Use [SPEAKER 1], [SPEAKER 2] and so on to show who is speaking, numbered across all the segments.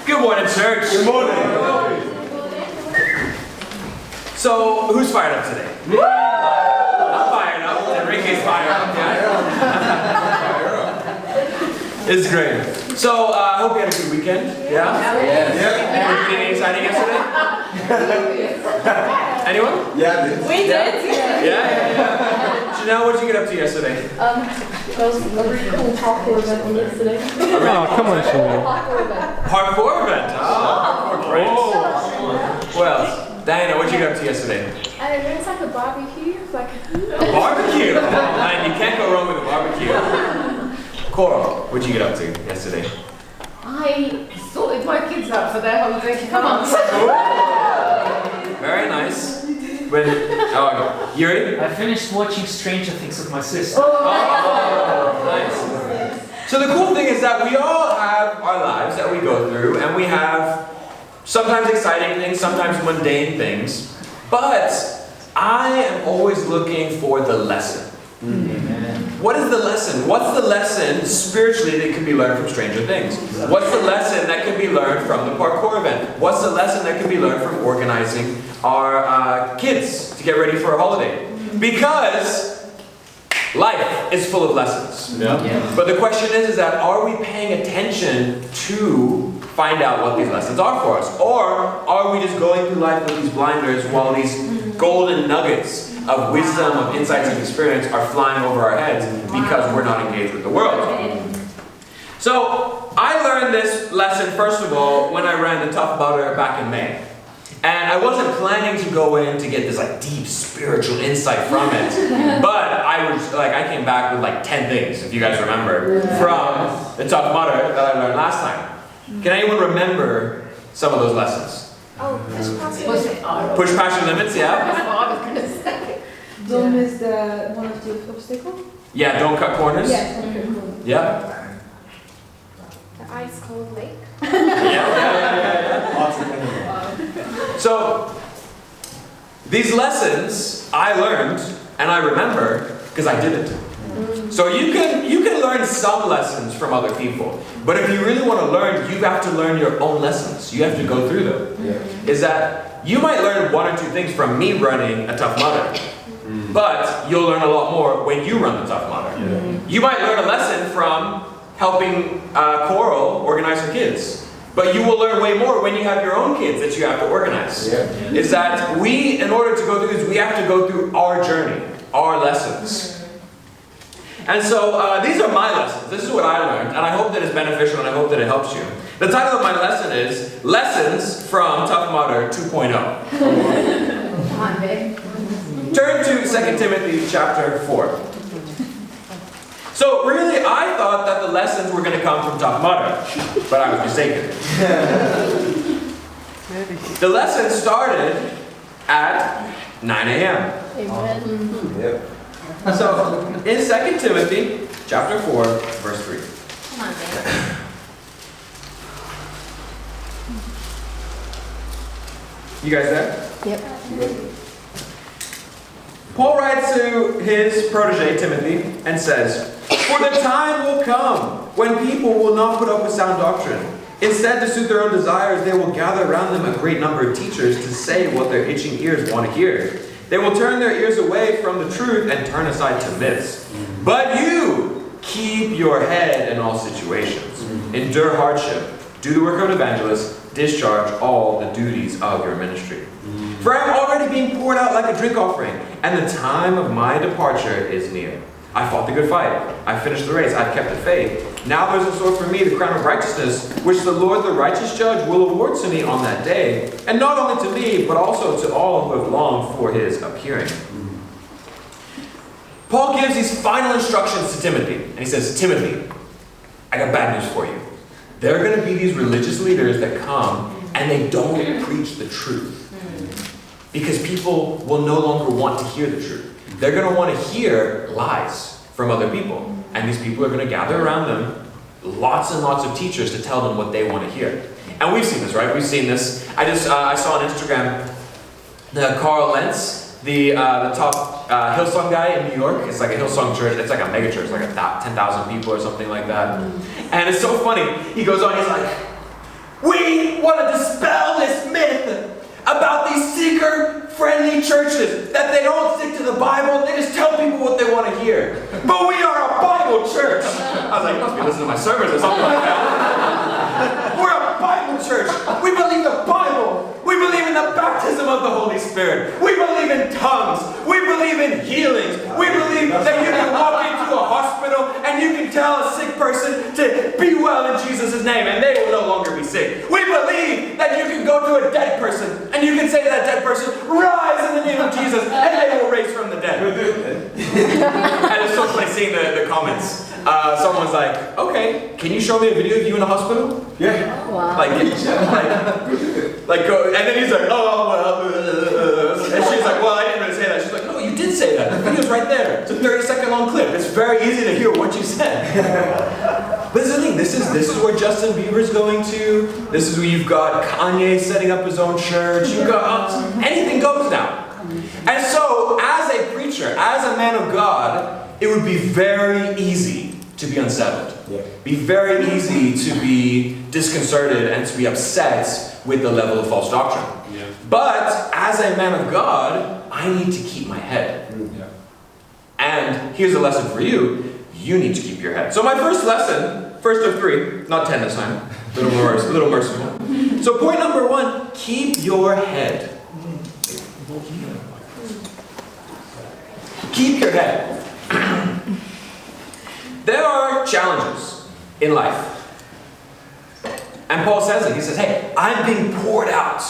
[SPEAKER 1] Good morning, church.
[SPEAKER 2] Good morning.
[SPEAKER 1] So, who's fired up today? I'm fired up. Enrique's fired up. Yeah. It's great. So, I hope you had a good weekend. Yeah? Anything exciting yesterday? Anyone?
[SPEAKER 2] Yeah,
[SPEAKER 3] We did.
[SPEAKER 1] Yeah. Janelle, what did you get up to yesterday?
[SPEAKER 3] There was a really cool parkour event on yesterday.
[SPEAKER 4] Oh, come on, Shimmy.
[SPEAKER 3] Parkour event.
[SPEAKER 1] Parkour event. Oh, great. What else? Diana, what did you get up to yesterday?
[SPEAKER 3] It's like a barbecue.
[SPEAKER 1] A barbecue. Oh, man, you can't go wrong with a barbecue. Coral, what did you get up to yesterday?
[SPEAKER 5] I sorted my kids out for their holiday to come on.
[SPEAKER 1] Very nice. Yuri?
[SPEAKER 6] I finished watching Stranger Things with my sister.
[SPEAKER 1] Oh, nice. So the cool thing is that we all have our lives that we go through, and we have sometimes exciting things, sometimes mundane things, but I am always looking for the lesson.
[SPEAKER 6] Amen.
[SPEAKER 1] What is the lesson? What's the lesson spiritually that can be learned from Stranger Things? What's the lesson that can be learned from the parkour event? What's the lesson that can be learned from organizing our kids to get ready for a holiday? Because life is full of lessons.
[SPEAKER 6] Yeah.
[SPEAKER 1] But the question is that are we paying attention to find out what these lessons are for us? Or are we just going through life with these blinders while these golden nuggets of wisdom, of insights, and experience are flying over our heads because we're not engaged with the world? So I learned this lesson, first of all, when I ran the Tough Mudder back in May. And I wasn't planning to go in to get this deep spiritual insight from it. But I came back with 10 things, if you guys remember, from the Tough Mudder that I learned last time. Can anyone remember some of those lessons?
[SPEAKER 3] Oh, push past it.
[SPEAKER 1] Push past your limits, yeah?
[SPEAKER 5] That's what I was going to say.
[SPEAKER 7] Don't miss the one of the obstacles?
[SPEAKER 1] Yeah, don't cut corners.
[SPEAKER 7] Yes, okay.
[SPEAKER 1] Yeah.
[SPEAKER 3] The ice cold lake.
[SPEAKER 1] Yeah. So, these lessons I learned and I remember because I did it. So you can learn some lessons from other people, but if you really want to learn, you have to learn your own lessons. You have to go through them. Is that you might learn one or two things from me running a Tough Mudder, but you'll learn a lot more when you run the Tough Mudder. You might learn a lesson from helping Coral organize her kids. But you will learn way more when you have your own kids that you have to organize. Is that we, in order to go through this, we have to go through our journey, our lessons. And so these are my lessons. This is what I learned, and I hope that it's beneficial and I hope that it helps you. The title of my lesson is Lessons from Tough Mudder 2.0.
[SPEAKER 5] Come on, babe.
[SPEAKER 1] Turn to 2 Timothy chapter 4. So really, I thought that the lessons were going to come from Tough Mudder, but I was mistaken. The lesson started at 9 a.m.
[SPEAKER 3] Amen.
[SPEAKER 1] So in 2 Timothy chapter 4, verse 3.
[SPEAKER 5] Come on, babe.
[SPEAKER 1] You guys there?
[SPEAKER 3] Yep.
[SPEAKER 1] Paul writes to his protege Timothy and says, "For the time will come when people will not put up with sound doctrine. Instead, to suit their own desires, they will gather around them a great number of teachers to say what their itching ears want to hear. They will turn their ears away from the truth and turn aside to myths. But you keep your head in all situations. Endure hardship. Do the work of an evangelist. Discharge all the duties of your ministry. For I am already being poured out like a drink offering, and the time of my departure is near. I fought the good fight. I finished the race. I've kept the faith. Now there's a sword for me, the crown of righteousness, which the Lord, the righteous judge, will award to me on that day. And not only to me, but also to all who have longed for his appearing." Paul gives these final instructions to Timothy. And he says, "Timothy, I got bad news for you. There are going to be these religious leaders that come and they don't preach the truth. Because people will no longer want to hear the truth. They're going to want to hear lies from other people. And these people are going to gather around them lots and lots of teachers to tell them what they want to hear." And we've seen this, right? We've seen this. I saw on Instagram, Carl Lentz, the top Hillsong guy in New York. It's like a Hillsong church. It's like a mega church, like 10,000 people or something like that. And it's so funny. He goes on, he's like, We want to dispel this myth about these seeker-friendly churches, that they don't stick to the Bible, they just tell people what they want to hear. But we are a Bible church. I was like, you must be listening to my sermons or something like that. We're a Bible church. We believe the Bible. We believe in the baptism of the Holy Spirit. We believe in tongues. We believe in healings. We believe that you can walk into a hospital and you can tell a sick person to be well in Jesus' name and they will no longer be sick. We believe that you can go to a dead person and you can say to that dead person, rise in the name of Jesus, and they will raise from the dead. And it's so funny seeing the comments. Someone's like, okay, can you show me a video of you in a hospital? Yeah.
[SPEAKER 3] Wow.
[SPEAKER 1] Like go, and then he's like, oh, well, and she's like, well, I didn't really say that. She's like, no, you did say that. The video's right there. It's a 30-second long clip. It's very easy to hear what you said. But this is the thing, this is where Justin Bieber's going to. This is where you've got Kanye setting up his own church. You've got, anything goes now. And so, as a preacher, as a man of God, it would be very easy to be unsettled. Yeah. Be very easy to be disconcerted and to be upset with the level of false doctrine. Yeah. But as a man of God, I need to keep my head. Yeah. And here's a lesson for you. You need to keep your head. So my first lesson, first of 3, not 10 this time, a little merciful. So point number 1, keep your head. Keep your head. There are challenges in life. And Paul says it. He says, hey, I'm being poured out.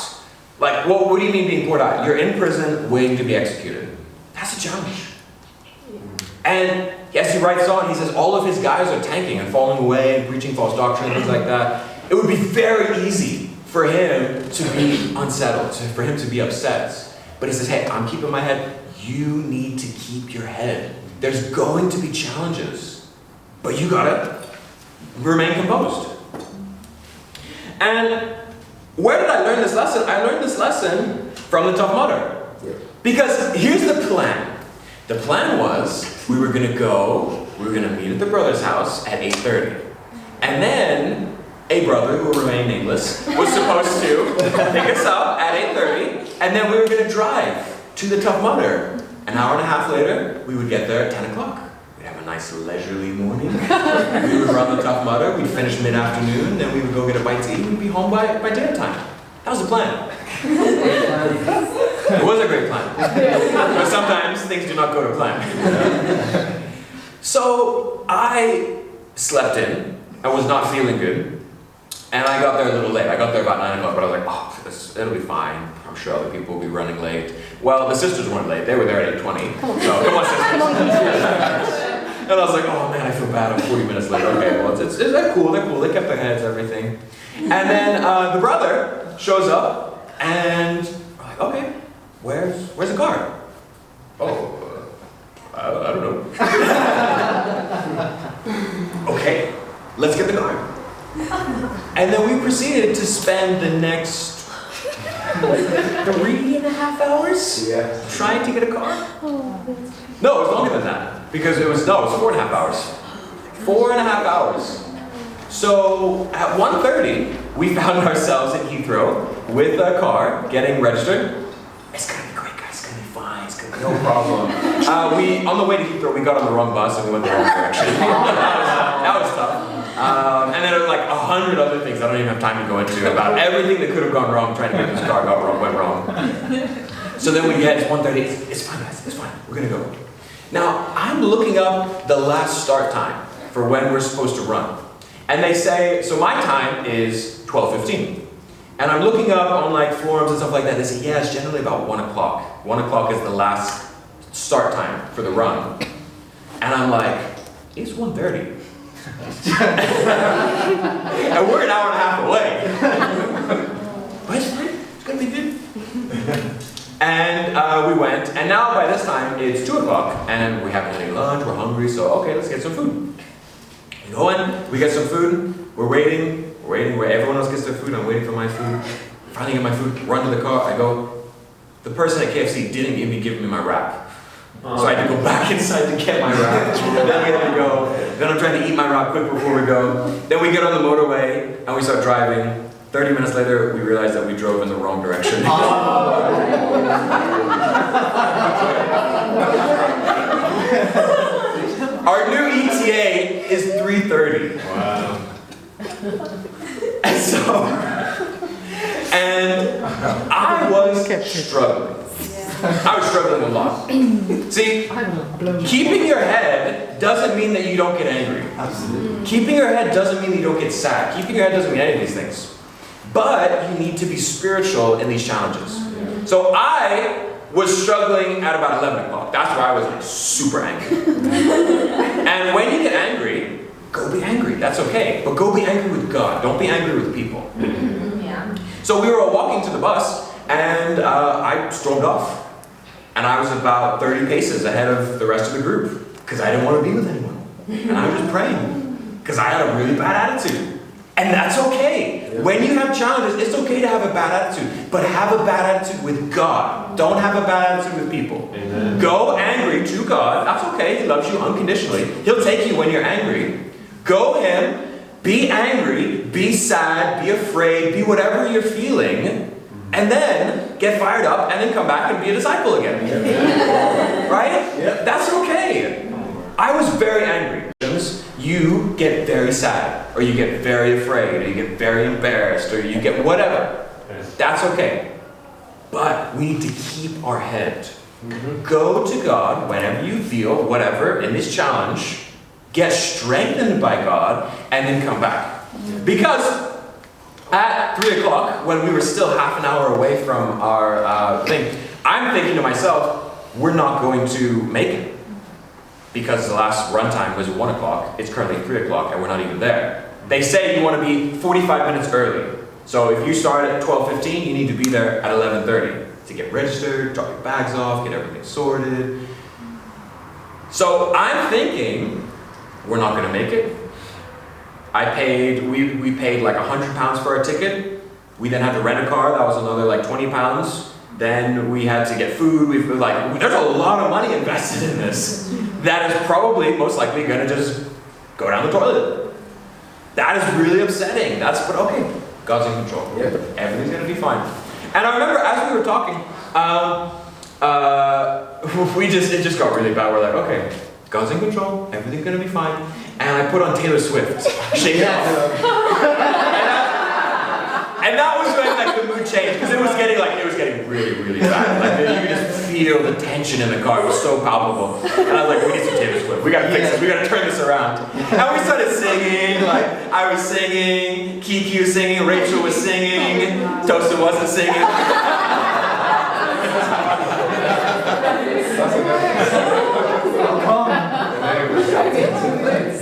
[SPEAKER 1] Like, what do you mean being poured out? You're in prison waiting to be executed. That's a challenge. And yes, he writes on, he says all of his guys are tanking and falling away and preaching false doctrine and things like that. It would be very easy for him to be unsettled, for him to be upset. But he says, hey, I'm keeping my head. You need to keep your head. There's going to be challenges, but you gotta remain composed. And where did I learn this lesson? I learned this lesson from the Tough Mudder. Because here's the plan. The plan was we were gonna meet at the brother's house at 8:30. And then a brother, who will remain nameless, was supposed to pick us up at 8:30, and then we were gonna drive to the Tough Mudder. An hour and a half later, we would get there at 10 o'clock. We'd have a nice leisurely morning. We would run the Tough Mudder, we'd finish mid-afternoon, then we would go get a bite to eat, and we'd be home by dinner time. That was the plan. It was a great plan. But sometimes things do not go to plan. So I slept in, I was not feeling good, and I got there a little late. I got there about 9 o'clock, but I was like, oh, it'll be fine. I'm sure other people will be running late. Well, the sisters weren't late. They were there at 8:20. So, come on, sisters. And I was like, oh man, I feel bad. I'm 40 minutes late. Okay, well, they're cool. They're cool. They kept their heads, everything. And then the brother shows up, and we're like, okay, where's the car? Oh, I don't know. Okay, let's get the car. And then we proceeded to spend the next 3.5 hours trying to get a car? No, it was longer than that. Because it was 4.5 hours. 4.5 hours. So at 1:30, we found ourselves in Heathrow with a car getting registered. It's gonna be great, guys. It's gonna be fine. It's gonna be no problem. On the way to Heathrow, we got on the wrong bus and we went the wrong direction. That was tough. And then there were like 100 other things I don't even have time to go into about everything that could have gone wrong trying to get this car went wrong. So then we get, it's 1:30, it's fine guys, it's fine, we're gonna go. Now, I'm looking up the last start time for when we're supposed to run. And they say, so my time is 12:15. And I'm looking up on like forums and stuff like that, they say, yeah, it's generally about 1 o'clock. 1 o'clock is the last start time for the run. And I'm like, it's 1:30. And we're an hour and a half away. But it's fine, it's gonna be good. And we went, and now by this time it's 2 o'clock, and we haven't had any lunch, we're hungry, so okay, let's get some food. We go in, we get some food, we're waiting, where everyone else gets their food, I'm waiting for my food. Finally get my food, run to the car, I go, the person at KFC didn't give me my wrap. So I had to go back inside to get my wrap. Then we had to go. Then I'm trying to eat my wrap quick before we go. Then we get on the motorway and we start driving. 30 minutes later, we realized that we drove in the wrong direction. Our new ETA is 3:30.
[SPEAKER 2] Wow.
[SPEAKER 1] And I was struggling. I was struggling a lot. See, keeping your head doesn't mean that you don't get angry.
[SPEAKER 2] Absolutely.
[SPEAKER 1] Keeping your head doesn't mean that you don't get sad. Keeping your head doesn't mean any of these things. But you need to be spiritual in these challenges. So I was struggling at about 11 o'clock. That's where I was like super angry. And when you get angry, go be angry. That's okay. But go be angry with God. Don't be angry with people.
[SPEAKER 5] Yeah.
[SPEAKER 1] So we were walking to the bus, and I stormed off. And I was about 30 paces ahead of the rest of the group, because I didn't want to be with anyone. And I was just praying, because I had a really bad attitude. And that's okay.
[SPEAKER 2] Yeah.
[SPEAKER 1] When you have challenges, it's okay to have a bad attitude, but have a bad attitude with God. Don't have a bad attitude with people.
[SPEAKER 2] Amen.
[SPEAKER 1] Go angry to God. That's okay. He loves you unconditionally. He'll take you when you're angry. Go Him. Be angry. Be sad. Be afraid. Be whatever you're feeling. And then get fired up and then come back and be a disciple again. Right?
[SPEAKER 2] Yeah.
[SPEAKER 1] That's okay. I was very angry. You get very sad, or you get very afraid, or you get very embarrassed, or you get whatever. That's okay. But we need to keep our head. Go to God whenever you feel whatever in this challenge. Get strengthened by God, and then come back. Because at 3 o'clock, when we were still half an hour away from our thing, I'm thinking to myself, we're not going to make it. Because the last run time was 1 o'clock, it's currently 3 o'clock, and we're not even there. They say you want to be 45 minutes early. So if you start at 12:15, you need to be there at 11:30 to get registered, drop your bags off, get everything sorted. So I'm thinking, we're not going to make it. We paid like £100 for our ticket. We then had to rent a car, that was another like £20. Then we had to get food. There's a lot of money invested in this. That is probably most likely going to just go down the toilet. That is really upsetting. But okay, God's in control.
[SPEAKER 2] Yeah.
[SPEAKER 1] Everything's going to be fine. And I remember as we were talking, it just got really bad. We're like, okay, God's in control. Everything's going to be fine. And I put on Taylor Swift, Shake It Off. And that was when like the mood changed, because it was getting really, really bad. Like you could just feel the tension in the car. It was so palpable. And I was like, we need some Taylor Swift. We gotta fix this. We gotta turn this around. And we started singing. Like I was singing, Kiki was singing, Rachel was singing, Toasted wasn't singing.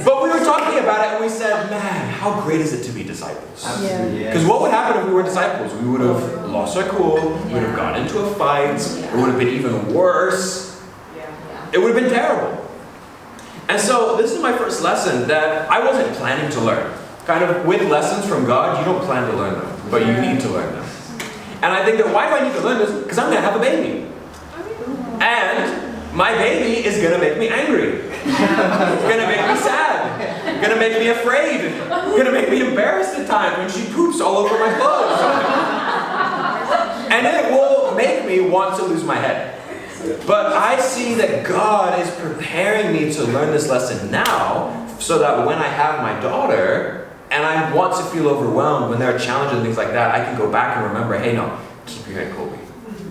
[SPEAKER 1] But we were talking about it, and we said, man, how great is it to be disciples?
[SPEAKER 2] Absolutely.
[SPEAKER 1] Because what would happen if we weren't disciples? We would have lost our cool, we would have gotten into a fight, it would have been even worse. It would have been terrible. And so this is my first lesson that I wasn't planning to learn. Kind of with lessons from God, you don't plan to learn them, but you need to learn them. And I think that why do I need to learn this? Because I'm going to have a baby. And my baby is going to make me angry. It's going to make me sad. Going to make me afraid. Going to make me embarrassed at times when she poops all over my clothes. And it will make me want to lose my head. But I see that God is preparing me to learn this lesson now, so that when I have my daughter, and I want to feel overwhelmed when there are challenges and things like that, I can go back and remember, hey, no, keep your head, Kolbe.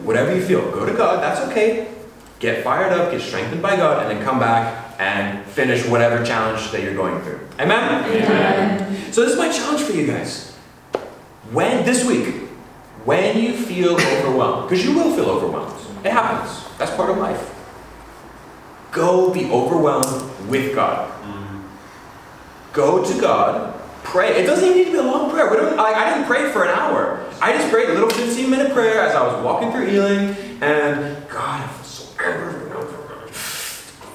[SPEAKER 1] Whatever you feel, go to God, that's okay. Get fired up, get strengthened by God, and then come back and finish whatever challenge that you're going through. Amen? Amen. So this is my challenge for you guys. This week, when you feel overwhelmed, because you will feel overwhelmed, it happens. That's part of life. Go be overwhelmed with God. Go to God, pray. It doesn't even need to be a long prayer. I didn't pray for an hour. I just prayed a little 15-minute prayer as I was walking through Ealing, and God, I feel so angry.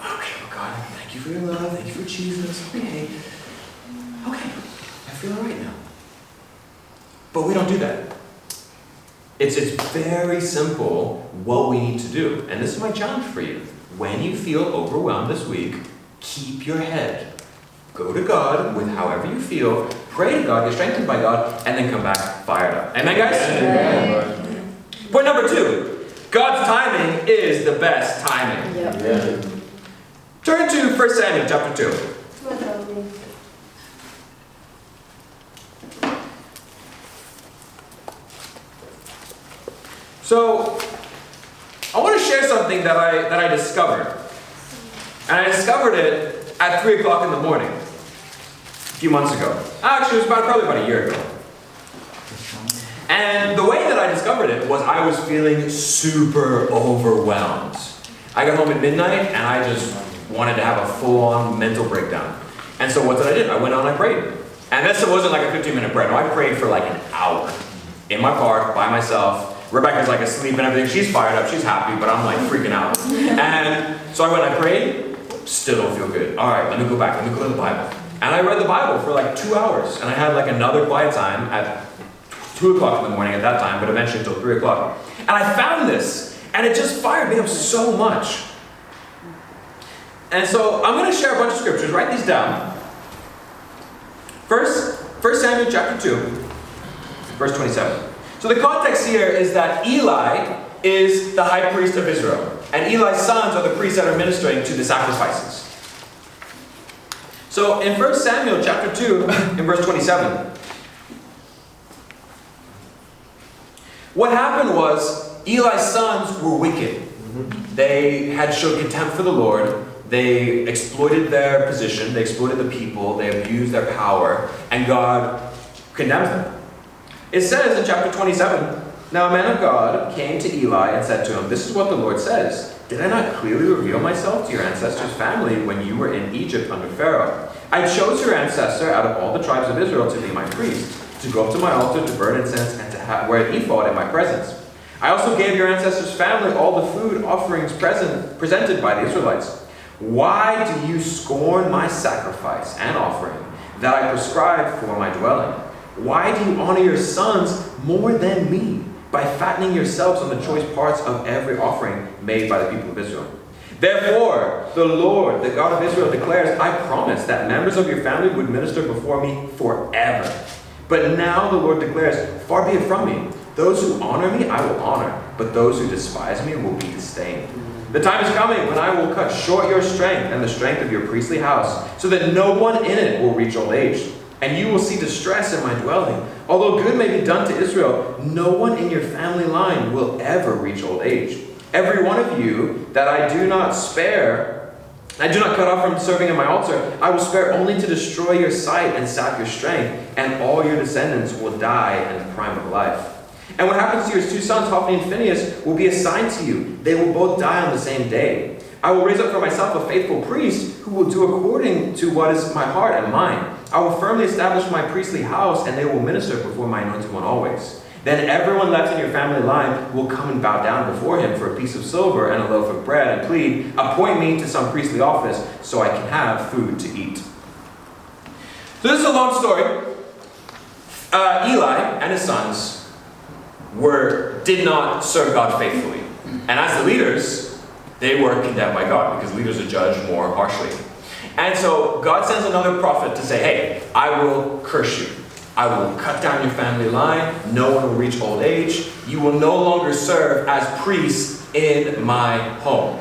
[SPEAKER 1] Okay, God, thank you for your love, thank you for Jesus. Okay, I feel all right now. But we don't do that. It's very simple what we need to do. And this is my challenge for you. When you feel overwhelmed this week, keep your head. Go to God with however you feel. pray to God, get strengthened by God, and then come back fired up. Amen, guys?
[SPEAKER 3] Amen.
[SPEAKER 1] Point number 2. God's timing is the best timing.
[SPEAKER 3] Yep.
[SPEAKER 1] Turn to 1 Samuel chapter 2. So, I want to share something that I discovered. And I discovered it at 3 o'clock in the morning, a few months ago. Actually, it was probably about a year ago. And the way that I discovered it was I was feeling super overwhelmed. I got home at midnight and I just wanted to have a full-on mental breakdown. And so what did I do? I went out and I prayed. And this wasn't like a 15-minute prayer. No, I prayed for like an hour in my car by myself. Rebecca's like asleep and everything. She's fired up. She's happy, but I'm like freaking out. And so I went and I prayed. Still don't feel good. All right, let me go back. Let me go to the Bible. And I read the Bible for like 2 hours. And I had like another quiet time at 2 o'clock in the morning at that time, but eventually until 3 o'clock. And I found this, and it just fired me up so much. And so I'm going to share a bunch of scriptures. Write these down. First, 1 Samuel chapter 2, verse 27. So the context here is that Eli is the high priest of Israel. And Eli's sons are the priests that are ministering to the sacrifices. So in 1 Samuel chapter 2, in verse 27, what happened was Eli's sons were wicked. They had shown contempt for the Lord. They exploited their position. They exploited the people. They abused their power. And God condemns them. It says in chapter 27, "Now a man of God came to Eli and said to him, 'This is what the Lord says. Did I not clearly reveal myself to your ancestors' family when you were in Egypt under Pharaoh? I chose your ancestor out of all the tribes of Israel to be my priest, to go up to my altar to burn incense and to wear an ephod in my presence. I also gave your ancestors' family all the food offerings presented by the Israelites. Why do you scorn my sacrifice and offering that I prescribed for my dwelling? Why do you honor your sons more than me by fattening yourselves on the choice parts of every offering made by the people of Israel? Therefore, the Lord, the God of Israel, declares, I promised that members of your family would minister before me forever. But now the Lord declares, far be it from me. Those who honor me, I will honor, but those who despise me will be disdained. The time is coming when I will cut short your strength and the strength of your priestly house, so that no one in it will reach old age. And you will see distress in my dwelling. Although good may be done to Israel, no one in your family line will ever reach old age. Every one of you that I do not cut off from serving at my altar, I will spare only to destroy your sight and sap your strength, and all your descendants will die in the prime of life. And what happens to your 2 sons, Hophni and Phinehas, will be assigned to you. They will both die on the same day. I will raise up for myself a faithful priest who will do according to what is my heart and mind. I will firmly establish my priestly house, and they will minister before my anointed one always. Then everyone left in your family line will come and bow down before him for a piece of silver and a loaf of bread and plead, appoint me to some priestly office so I can have food to eat." So this is a long story. Eli and his sons did not serve God faithfully. And as the leaders, they were condemned by God because leaders are judged more harshly. And so God sends another prophet to say, hey, I will curse you. I will cut down your family line. No one will reach old age. You will no longer serve as priests in my home.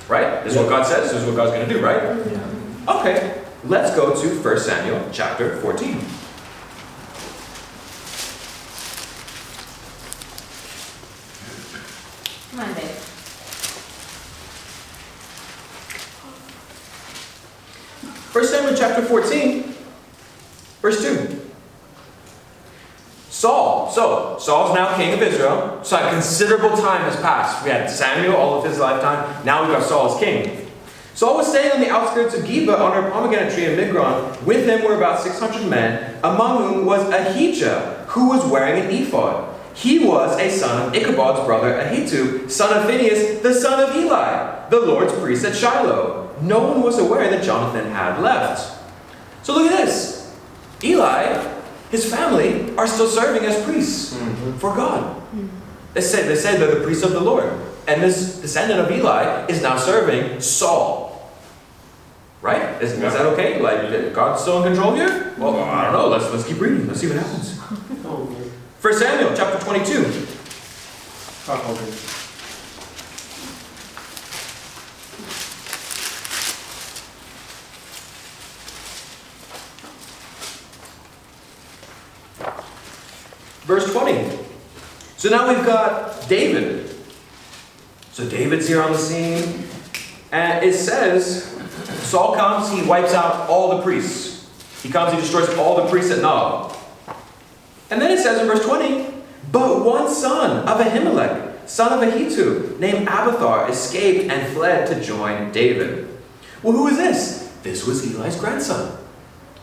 [SPEAKER 1] Right? This is what God says. This is what God's going to do, right? Yeah. Okay. Let's go to 1 Samuel chapter 14.
[SPEAKER 5] Come on, babe.
[SPEAKER 1] 1 Samuel chapter 14, verse 2. Saul's now king of Israel. So a considerable time has passed. We had Samuel all of his lifetime. Now we've got Saul as king. Saul was staying on the outskirts of Geba under a pomegranate tree in Migron. With him were about 600 men, among whom was Ahijah, who was wearing an ephod. He was a son of Ichabod's brother Ahitub, son of Phinehas, the son of Eli, the Lord's priest at Shiloh. No one was aware that Jonathan had left. So look at this. Eli, his family, are still serving as priests for God. They say they're the priests of the Lord. And this descendant of Eli is now serving Saul. Right? Is that okay? Like, God's still in control here? Well, I don't know. Let's keep reading. Let's see what happens. 1 Samuel chapter 22. Verse 20. So now we've got David. So David's here on the scene. And it says, Saul comes, he wipes out all the priests. He comes, he destroys all the priests at Nob. And then it says in verse 20, but one son of Ahimelech, son of Ahitub, named Abiathar, escaped and fled to join David. Well, who is this? This was Eli's grandson.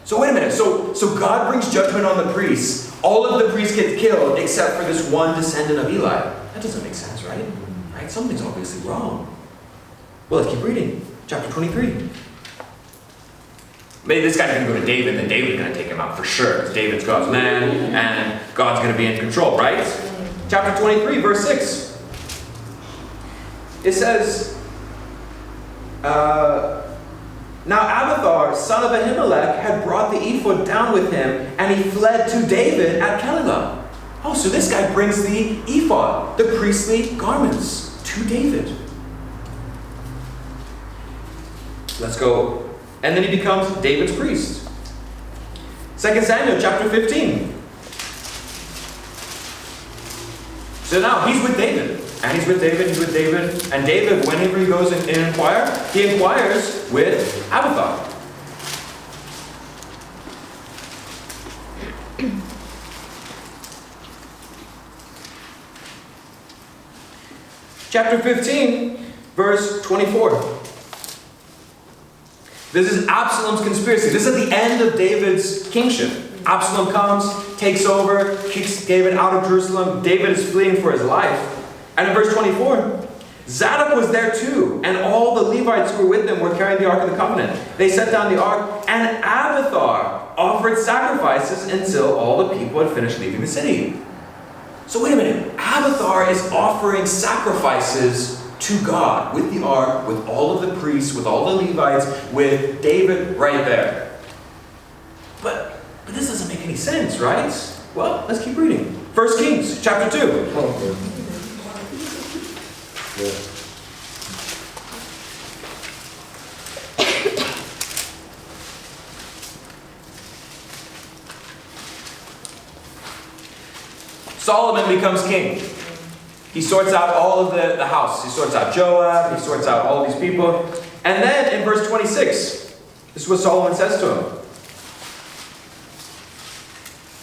[SPEAKER 1] So wait a minute, so God brings judgment on the priests. All of the priests get killed except for this one descendant of Eli. That doesn't make sense, right? Right? Something's obviously wrong. Well, let's keep reading. Chapter 23. Maybe this guy's going to go to David, then David's going to take him out for sure. Because David's God's man, and God's going to be in control, right? Chapter 23, verse 6. It says, now Abiathar, son of Ahimelech, had brought the ephod down with him, and he fled to David at Keilah. Oh, so this guy brings the ephod, the priestly garments, to David. Let's go. And then he becomes David's priest. 2 Samuel chapter 15. So now he's with David. And he's with David. And David, whenever he goes and inquires, he inquires with Abiathar. Chapter 15, verse 24. This is Absalom's conspiracy. This is the end of David's kingship. Absalom comes, takes over, kicks David out of Jerusalem. David is fleeing for his life. And in verse 24, Zadok was there too, and all the Levites who were with him were carrying the Ark of the Covenant. They set down the Ark, and Abiathar offered sacrifices until all the people had finished leaving the city. So wait a minute, Abiathar is offering sacrifices to God with the Ark, with all of the priests, with all the Levites, with David right there. But this doesn't make any sense, right? Well, let's keep reading. 1 Kings chapter 2. Solomon becomes king. He sorts out all of the house. He sorts out Joab. He sorts out all these people. And then in verse 26, this is what Solomon says to him.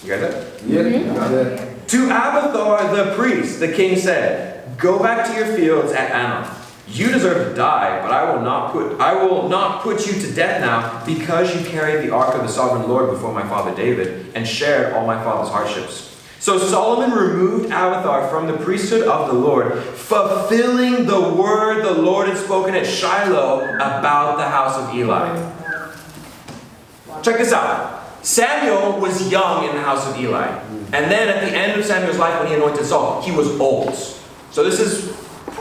[SPEAKER 1] You got that?
[SPEAKER 2] Yeah.
[SPEAKER 1] To Abiathar the priest, the king said, go back to your fields at Ammon. You deserve to die, but I will not put you to death now, because you carried the ark of the sovereign Lord before my father David and shared all my father's hardships. So Solomon removed Abiathar from the priesthood of the Lord, fulfilling the word the Lord had spoken at Shiloh about the house of Eli. Check this out. Samuel was young in the house of Eli. And then at the end of Samuel's life, when he anointed Saul, he was old. So this is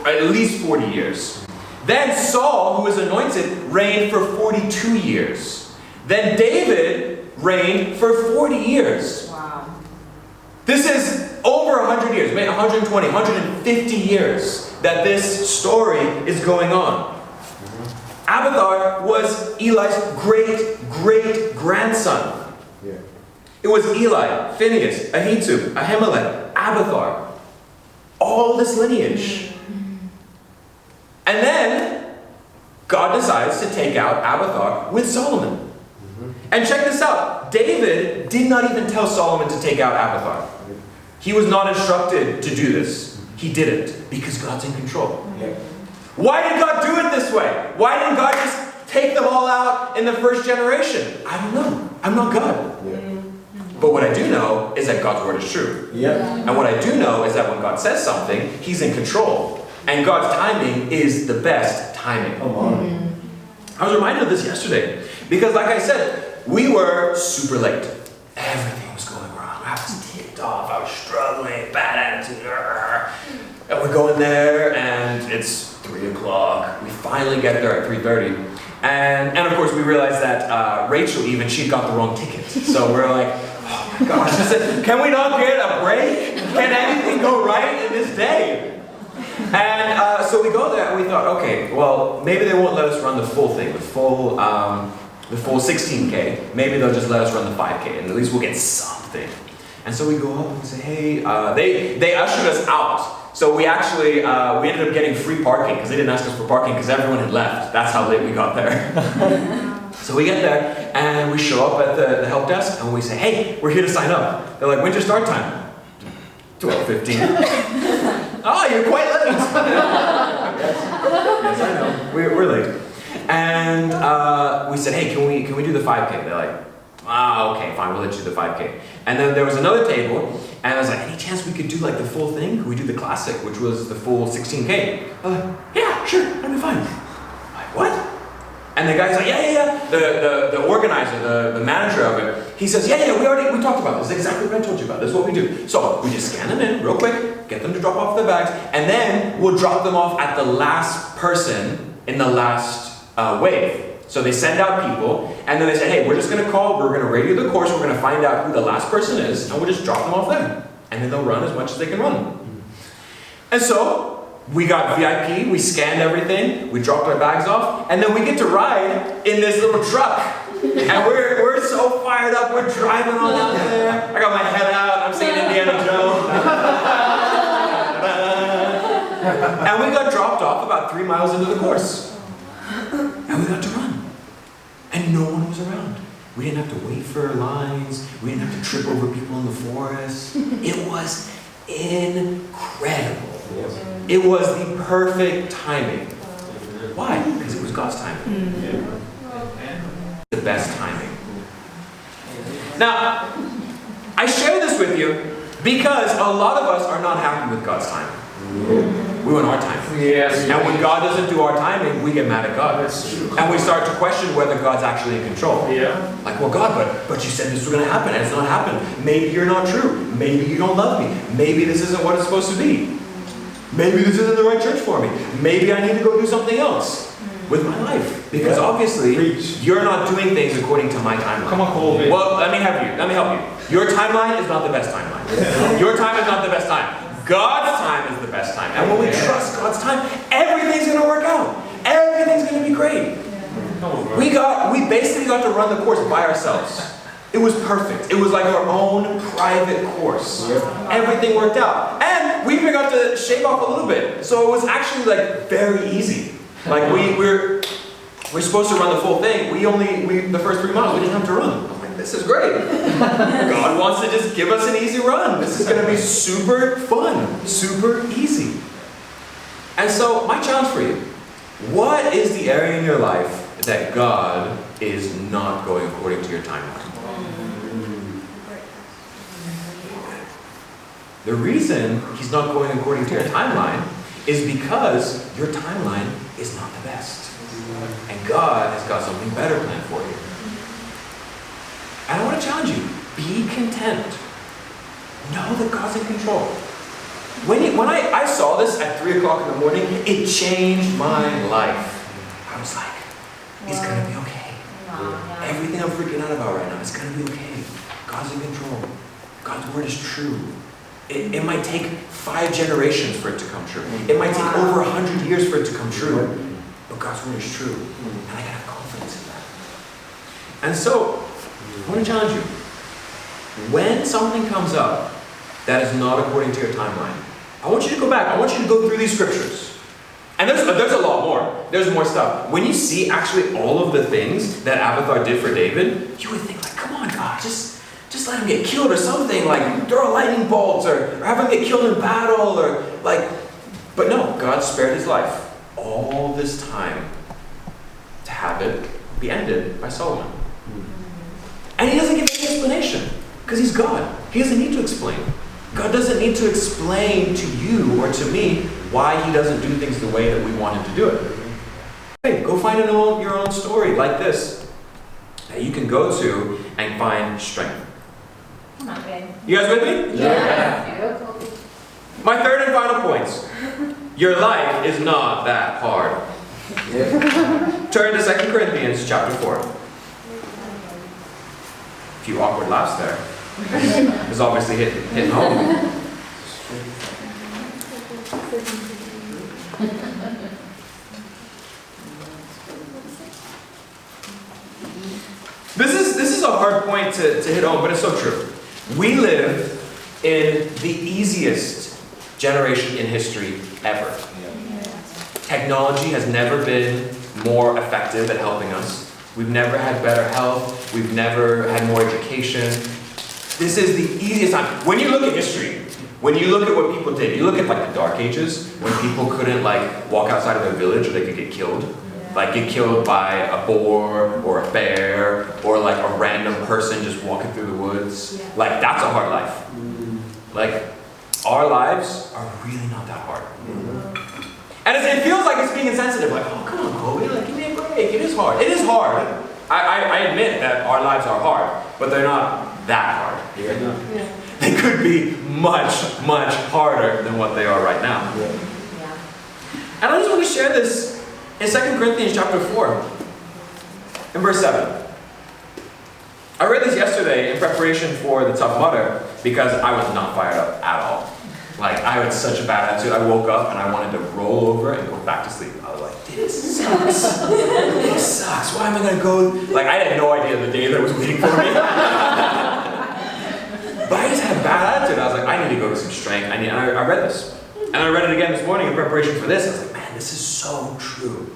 [SPEAKER 1] at least 40 years. Then Saul, who was anointed, reigned for 42 years. Then David reigned for 40 years.
[SPEAKER 5] Wow.
[SPEAKER 1] This is over 100 years, maybe 120, 150 years that this story is going on. Abiathar was Eli's great-great-grandson.
[SPEAKER 2] Yeah.
[SPEAKER 1] It was Eli, Phinehas, Ahitub, Ahimelech, Abiathar. All this lineage. And then God decides to take out Abiathar with Solomon. And check this out. David did not even tell Solomon to take out Abiathar. He was not instructed to do this. He did it because God's in control.
[SPEAKER 2] Yeah.
[SPEAKER 1] Why did God do it this way? Why didn't God just take them all out in the first generation? I don't know. I'm not God.
[SPEAKER 2] Yeah.
[SPEAKER 1] But what I do know is that God's word is true.
[SPEAKER 2] Yeah.
[SPEAKER 1] And what I do know is that when God says something, He's in control. And God's timing is the best timing.
[SPEAKER 2] Come on.
[SPEAKER 1] I was reminded of this yesterday. Because like I said, we were super late. Everything was going wrong. I was ticked off. I was struggling. Bad attitude. And we're going there and it's 3 o'clock. We finally get there at 3:30. And of course we realized that Rachel even, she'd got the wrong ticket. So we're like, oh my gosh, can we not get a break? Can anything go right in this day? And so we go there and we thought, okay, well, maybe they won't let us run the full thing, the full 16K. Maybe they'll just let us run the 5K, and at least we'll get something. And so we go up and say, hey, they ushered us out. So we actually, we ended up getting free parking, because they didn't ask us for parking because everyone had left. That's how late we got there. So we get there, and we show up at the help desk, and we say, hey, we're here to sign up. They're like, when's your start time? 12:15. Oh, you're quite late. Yes, I know. We're late. And we said, hey, can we do the 5K? They're like, okay, fine, we'll let you do the 5K. And then there was another table, and I was like, any chance we could do like the full thing? Could we do the classic, which was the full 16K? I'm like, yeah, sure, that'll be fine. I'm like, what? And the guy's like, yeah. The organizer, the manager of it, he says, yeah, we talked about this. This is exactly what I told you about. This is what we do. So we just scan them in real quick, get them to drop off their bags, and then we'll drop them off at the last person in the last wave. So they send out people, and then they say, hey, we're just going to call, we're going to radio the course, we're going to find out who the last person is, and we'll just drop them off there. And then they'll run as much as they can run. And so we got VIP, we scanned everything, we dropped our bags off, and then we get to ride in this little truck. And we're so fired up, we're driving on out there. I got my head out, I'm singing Indiana Jones. And we got dropped off about 3 miles into the course. And we got to run. And no one was around. We didn't have to wait for lines, we didn't have to trip over people in the forest. It was incredible. It was the perfect timing. Why? Because it was God's timing. The best timing. Now, I share this with you because a lot of us are not happy with God's timing. We want our timing.
[SPEAKER 6] Yes.
[SPEAKER 1] And when God doesn't do our timing, we get mad at God.
[SPEAKER 6] That's true.
[SPEAKER 1] And we start to question whether God's actually in control.
[SPEAKER 6] Yeah.
[SPEAKER 1] Like, well, God, but you said this was going to happen, and it's not happened. Maybe you're not true. Maybe you don't love me. Maybe this isn't what it's supposed to be. Maybe this isn't the right church for me. Maybe I need to go do something else with my life. Because obviously, you're not doing things according to my timeline.
[SPEAKER 6] Come on, Kolbe.
[SPEAKER 1] Well, let me help you. Your timeline is not the best timeline. Your time is not the best time. God's time is the best time. And when we trust God's time, everything's going to work out. Everything's going to be great. We basically got to run the course by ourselves. It was perfect. It was like our own private course. Everything worked out. And we even got to shave off a little bit. So it was actually like very easy. Like we're supposed to run the full thing. The first 3 miles we didn't have to run. I'm like, this is great. God wants to just give us an easy run. This is going to be super fun, super easy. And so my challenge for you, what is the area in your life that God is not going according to your timeline? The reason He's not going according to your timeline is because your timeline is not the best. And God has got something better planned for you. And I want to challenge you, be content. Know that God's in control. When I saw this at 3 o'clock in the morning, it changed my life. I was like, it's going to be okay. Everything I'm freaking out about right now, it's going to be okay. God's in control. God's word is true. It might take 5 generations for it to come true. It might take over 100 years for it to come true. But God's word is true. And I can have confidence in that. And so, I want to challenge you. When something comes up that is not according to your timeline, I want you to go back. I want you to go through these scriptures. And there's a lot more. There's more stuff. When you see actually all of the things that Abathar did for David, you would think like, come on, God, just let him get killed or something. Like, throw lightning bolts or have him get killed in battle or like. But no, God spared his life all this time to have it be ended by Solomon. And he doesn't give any explanation because he's God. He doesn't need to explain. God doesn't need to explain to you or to me why he doesn't do things the way that we want him to do it. Hey, go find your own story like this that you can go to and find strength. You guys with me?
[SPEAKER 5] Yeah.
[SPEAKER 1] My third and final points. Your life is not that hard. Turn to 2 Corinthians chapter 4. A few awkward laughs there. It's obviously hitting home. This is a hard point to hit home, but it's so true. We live in the easiest generation in history ever. Technology has never been more effective at helping us. We've never had better health. We've never had more education. This is the easiest time. When you look at history, when you look at what people did, you look at like the Dark Ages, when people couldn't like walk outside of their village or they could get killed. Like get killed by a boar or a bear or like a random person just walking through the woods. Like that's a hard life. Like our lives are really not that hard. And it feels like it's being insensitive. Like, oh come on, Kolbe, like give me a break. It is hard. It is hard. I admit that our lives are hard, but they're not that hard. They could be much, much harder than what they are right now. And I just want to share this in 2 Corinthians chapter 4, in verse 7. I read this yesterday in preparation for the Tough Mudder because I was not fired up at all. Like, I had such a bad attitude. I woke up and I wanted to roll over and go back to sleep. I was like, this sucks. This sucks. Why am I going to go? Like, I had no idea the day that was waiting for me. But I just had a bad attitude. I was like, I need to go get some strength. And I read this. And I read it again this morning in preparation for this. I was like, man, this is so true.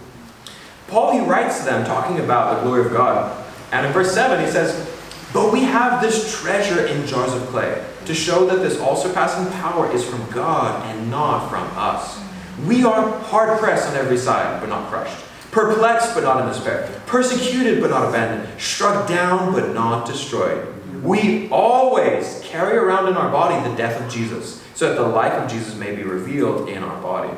[SPEAKER 1] Paul, he writes to them talking about the glory of God. And in verse 7, he says, but we have this treasure in jars of clay to show that this all-surpassing power is from God and not from us. We are hard-pressed on every side, but not crushed. Perplexed, but not in despair. Persecuted, but not abandoned. Struck down, but not destroyed. We always carry around in our body the death of Jesus, so that the life of Jesus may be revealed in our body.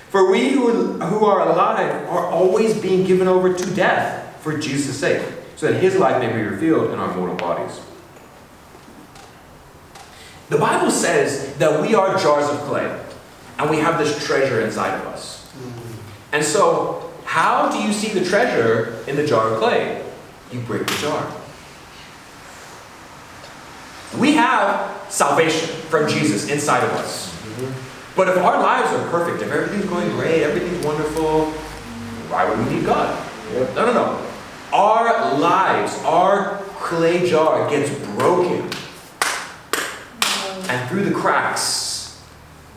[SPEAKER 1] For we who are alive are always being given over to death for Jesus' sake, so that his life may be revealed in our mortal bodies. The Bible says that we are jars of clay, and we have this treasure inside of us. And so, how do you see the treasure in the jar of clay? You break the jar. We have salvation from Jesus inside of us. But if our lives are perfect, if everything's going great, everything's wonderful, why would we need God? No. Our lives, our clay jar gets broken. And through the cracks,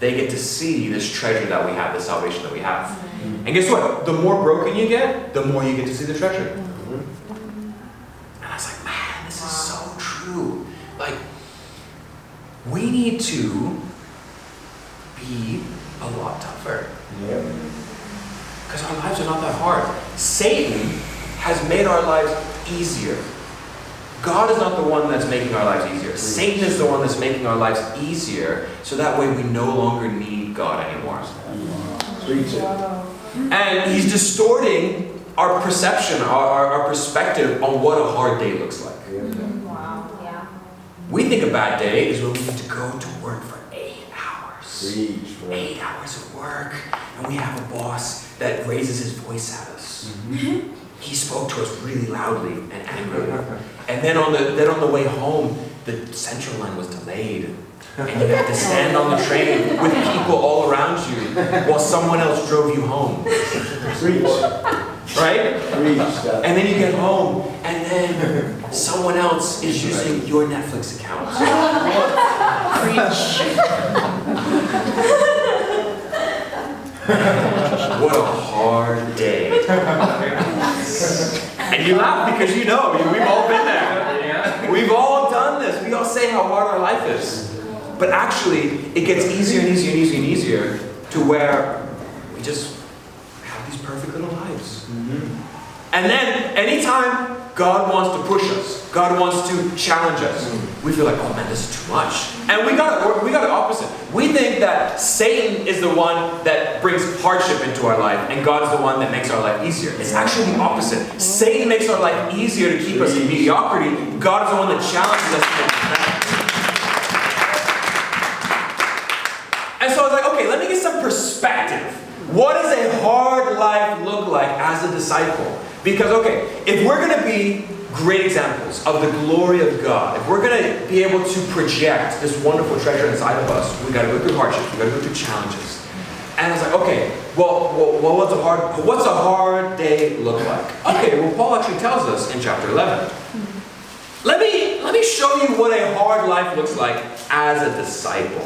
[SPEAKER 1] they get to see this treasure that we have, this salvation that we have. And guess what? The more broken you get, the more you get to see the treasure. And I was like, man, this is so true. Like, we need to be a lot tougher. Because our lives are not that hard. Satan has made our lives easier. God is not the one that's making our lives easier. Satan is the one that's making our lives easier, so that way we no longer need God anymore. And he's distorting our perception, our perspective on what a hard day looks like. We think a bad day is when we need to go to work for 8 hours. 8 hours of work, and we have a boss that raises his voice at us. He spoke to us really loudly and angrily. And then on the way home, the central line was delayed. And you had to stand on the train with people all around you while someone else drove you home. Right? And then you get home, and then someone else is using your Netflix account. What a hard day. And you laugh because you know, we've all been there. We've all done this. We all say how hard our life is. But actually, it gets easier and easier and easier and easier to where we just have these perfect little lives. And then, anytime God wants to push us, God wants to challenge us, we feel like, oh man, this is too much. And we got the opposite. We think that Satan is the one that brings hardship into our life, and God is the one that makes our life easier. It's actually the opposite. Satan makes our life easier to keep us in mediocrity. God is the one that challenges us to make it better. And so I was like, okay, let me get some perspective. What does a hard life look like as a disciple? Because, okay, if we're going to be great examples of the glory of God, if we're going to be able to project this wonderful treasure inside of us, we got to go through hardships, we got to go through challenges. And I was like, okay, well, what's a hard day look like? Okay, well, Paul actually tells us in chapter 11. Let me show you what a hard life looks like as a disciple.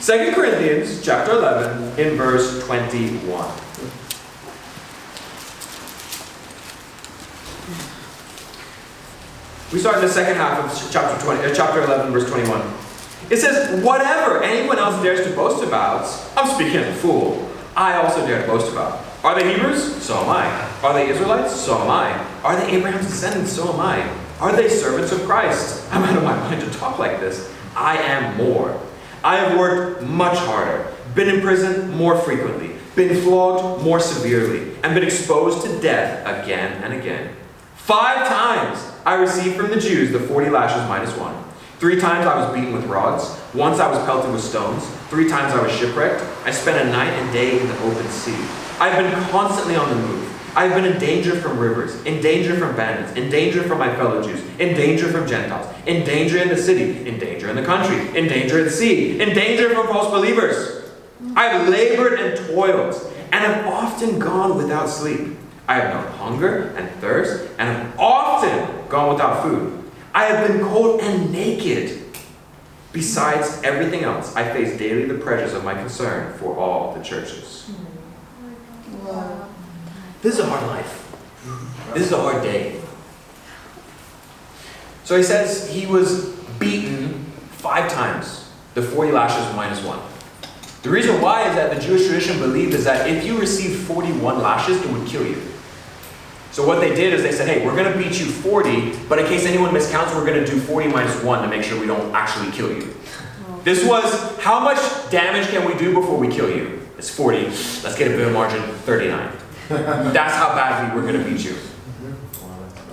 [SPEAKER 1] 2 Corinthians chapter 11 in verse 21. We start in the second half of chapter 11, verse 21. It says, whatever anyone else dares to boast about, I'm speaking as a fool, I also dare to boast about. Are they Hebrews? So am I. Are they Israelites? So am I. Are they Abraham's descendants? So am I. Are they servants of Christ? I'm out of my mind to talk like this. I am more. I have worked much harder, been in prison more frequently, been flogged more severely, and been exposed to death again and again. 5 times I received from the Jews the 40 lashes minus 1. 3 times I was beaten with rods. Once I was pelted with stones. 3 times I was shipwrecked. I spent a night and day in the open sea. I have been constantly on the move. I have been in danger from rivers, in danger from bandits, in danger from my fellow Jews, in danger from Gentiles, in danger in the city, in danger in the country, in danger at sea, in danger from false believers. I have labored and toiled, and have often gone without sleep. I have known hunger and thirst, and have often gone without food. I have been cold and naked. Besides everything else, I face daily the pressures of my concern for all the churches.
[SPEAKER 3] Wow.
[SPEAKER 1] This is a hard life. This is a hard day. So he says he was beaten 5 times, the 40 lashes minus 1. The reason why is that the Jewish tradition believed is that if you received 41 lashes, it would kill you. So what they did is they said, hey, we're going to beat you 40, but in case anyone miscounts, we're going to do 40 minus 1 to make sure we don't actually kill you. This was, how much damage can we do before we kill you? It's 40. Let's get a bit of margin, 39. That's how badly we're going to beat you.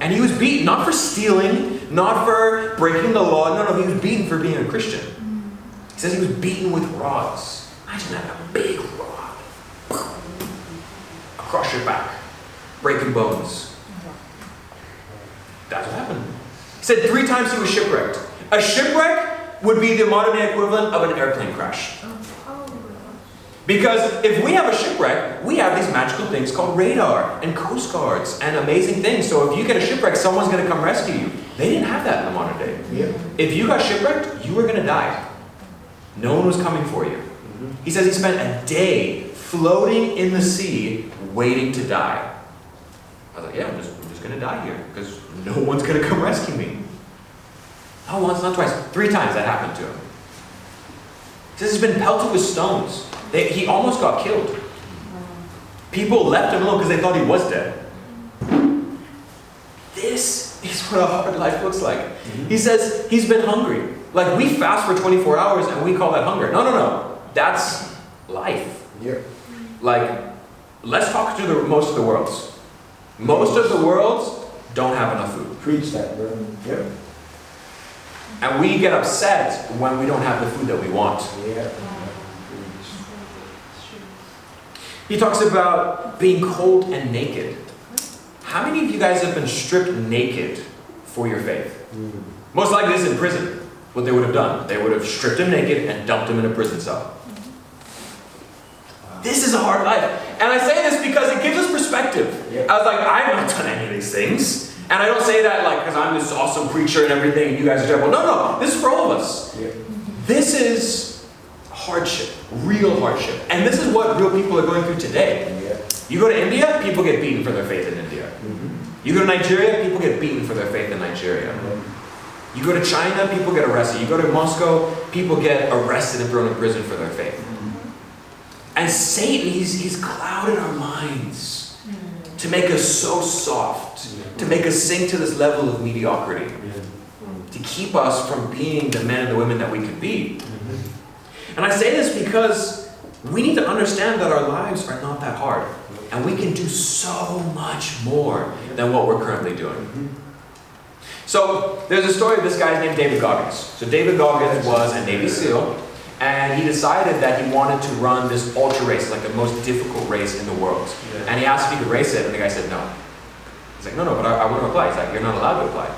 [SPEAKER 1] And he was beaten, not for stealing, not for breaking the law. No, he was beaten for being a Christian. He says he was beaten with rods. Imagine that, a big rod. Across your back. Breaking bones. That's what happened. He said 3 times he was shipwrecked. A shipwreck would be the modern day equivalent of an airplane crash. Because if we have a shipwreck, we have these magical things called radar and coast guards and amazing things. So if you get a shipwreck, someone's going to come rescue you. They didn't have that in the modern day.
[SPEAKER 2] Yeah.
[SPEAKER 1] If you got shipwrecked, you were going to die. No one was coming for you. He says he spent a day floating in the sea waiting to die. I was like, yeah, I'm just going to die here because no one's going to come rescue me. Not once, not twice, 3 times that happened to him. He says he's been pelted with stones. He almost got killed. People left him alone because they thought he was dead. This is what a hard life looks like. He says he's been hungry. Like we fast for 24 hours and we call that hunger. No. That's life.
[SPEAKER 2] Yeah.
[SPEAKER 1] Like, let's talk to most of the worlds. Most of the worlds don't have enough food.
[SPEAKER 2] Preach that, bro. Yeah.
[SPEAKER 1] And we get upset when we don't have the food that we want.
[SPEAKER 2] Yeah.
[SPEAKER 1] He talks about being cold and naked. How many of you guys have been stripped naked for your faith? Most likely this is in prison. What they would have done. They would have stripped him naked and dumped him in a prison cell. This is a hard life. And I say this because it gives us perspective.
[SPEAKER 2] Yeah.
[SPEAKER 1] I was like, I've not done any of these things. And I don't say that like because I'm this awesome preacher and everything and you guys are terrible. No. This is for all of us.
[SPEAKER 2] Yeah.
[SPEAKER 1] This is hardship. Real hardship. And this is what real people are going through today.
[SPEAKER 2] Yeah.
[SPEAKER 1] You go to India, people get beaten for their faith in India. You go to Nigeria, people get beaten for their faith in Nigeria. You go to China, people get arrested. You go to Moscow, people get arrested and thrown in prison for their faith. And Satan, he's clouded our minds to make us so soft, to make us sink to this level of mediocrity, to keep us from being the men and the women that we could be. And I say this because we need to understand that our lives are not that hard. And we can do so much more than what we're currently doing. So there's a story of this guy named David Goggins. So David Goggins was a Navy SEAL. And he decided that he wanted to run this ultra race, like the most difficult race in the world.
[SPEAKER 6] Yeah.
[SPEAKER 1] And he asked if he could race it, and the guy said no. He's like, no, but I want to apply. He's like, you're not allowed to apply.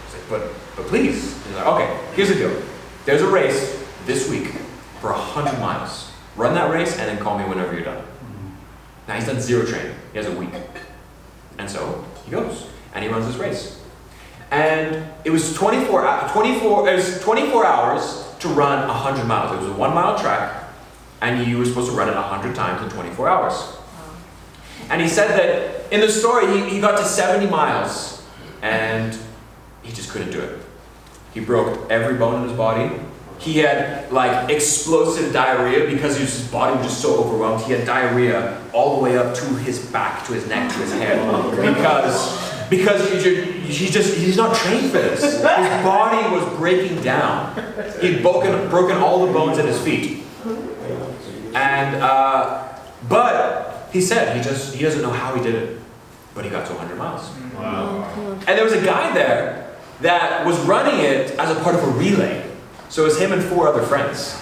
[SPEAKER 1] He's like, but please. He's like, okay, here's the deal. There's a race this week for 100 miles. Run that race and then call me whenever you're done. Now he's done 0 training. He has a week. And so he goes and he runs this race. And it was 24 hours to run 100 miles. It was a 1 mile track and you were supposed to run it 100 times in 24 hours. And he said that in the story he got to 70 miles and he just couldn't do it. He broke every bone in his body. He had like explosive diarrhea because his body was just so overwhelmed. He had diarrhea all the way up to his back, to his neck, to his head. Because he's not trained for this. His body was breaking down. He'd broken all the bones in his feet. And but he said he doesn't know how he did it, but he got to 100 miles.
[SPEAKER 6] Wow.
[SPEAKER 1] And there was a guy there that was running it as a part of a relay. So it was him and 4 other friends.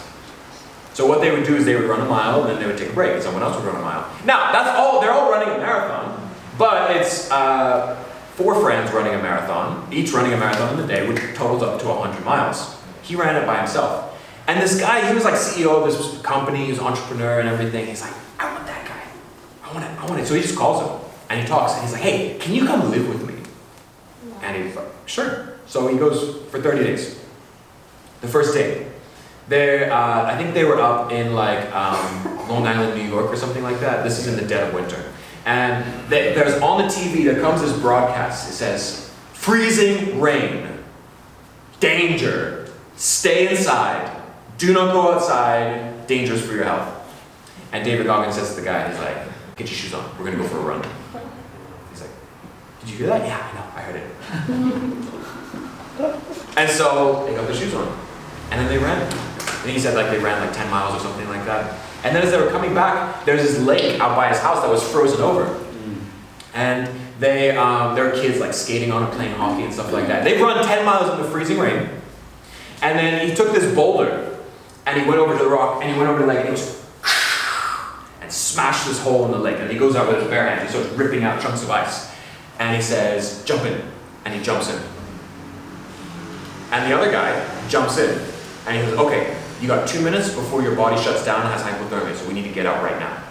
[SPEAKER 1] So what they would do is they would run a mile and then they would take a break and someone else would run a mile. Now, they're all running a marathon, but it's 4 friends running a marathon, each running a marathon in the day, which totals up to 100 miles. He ran it by himself. And this guy, he was like CEO of this company, he was an entrepreneur and everything. He's like, I want that guy. I want it. So he just calls him and he talks and he's like, hey, can you come live with me? And he's like, sure. So he goes for 30 days. The first day, I think they were up in like Long Island, New York or something like that. This is in the dead of winter. And there's on the TV, there comes this broadcast. It says, freezing rain, danger, stay inside, do not go outside, dangerous for your health. And David Goggins says to the guy, he's like, get your shoes on, we're gonna go for a run. He's like, did you hear that? Yeah, I know, I heard it. And so they got their shoes on. And then they ran. And he said like they ran like 10 miles or something like that. And then as they were coming back, there's this lake out by his house that was frozen over. And there were kids like skating on it, playing hockey and stuff like that. They run 10 miles in the freezing rain. And then he took this boulder and he went over to the rock and he went over to the lake and he was and smashed this hole in the lake. And he goes out with his bare hands. He starts ripping out chunks of ice. And he says, jump in. And he jumps in. And the other guy jumps in. And he goes, okay, you got 2 minutes before your body shuts down and has hypothermia, so we need to get out right now.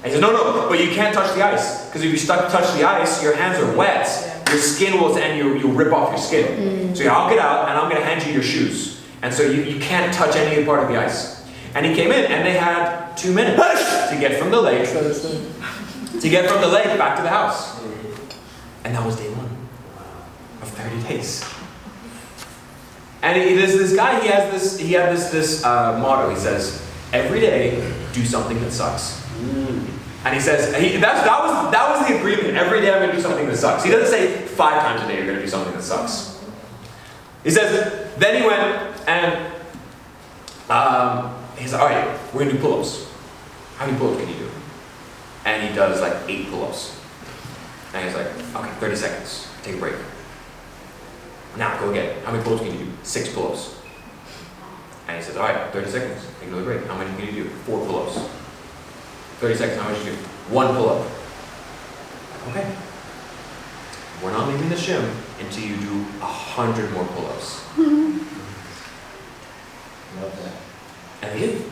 [SPEAKER 1] And he says, no, but you can't touch the ice. Because if you touch the ice, your hands are wet, your skin will, and you'll rip off your skin. So I'll get out and I'm going to hand you your shoes. And so you can't touch any part of the ice. And he came in and they had 2 minutes to get from the lake, back to the house. And that was day 1 of 30 days. And this guy, he had this motto. He says, every day, do something that sucks. And he says, that was the agreement. Every day I'm going to do something that sucks. He doesn't say 5 times a day you're going to do something that sucks. He says, then he went and he's like, all right, we're going to do pull-ups. How many pull-ups can you do? And he does like 8 pull-ups. And he's like, okay, 30 seconds, take a break. Now, go again. How many pull-ups can you do? 6 pull-ups. And he says, all right, 30 seconds, take another break. How many can you do? 4 pull-ups. 30 seconds, how much can you do? 1 pull-up. Okay. We're not leaving the gym until you do 100 more pull-ups.
[SPEAKER 6] Love that.
[SPEAKER 1] And they did.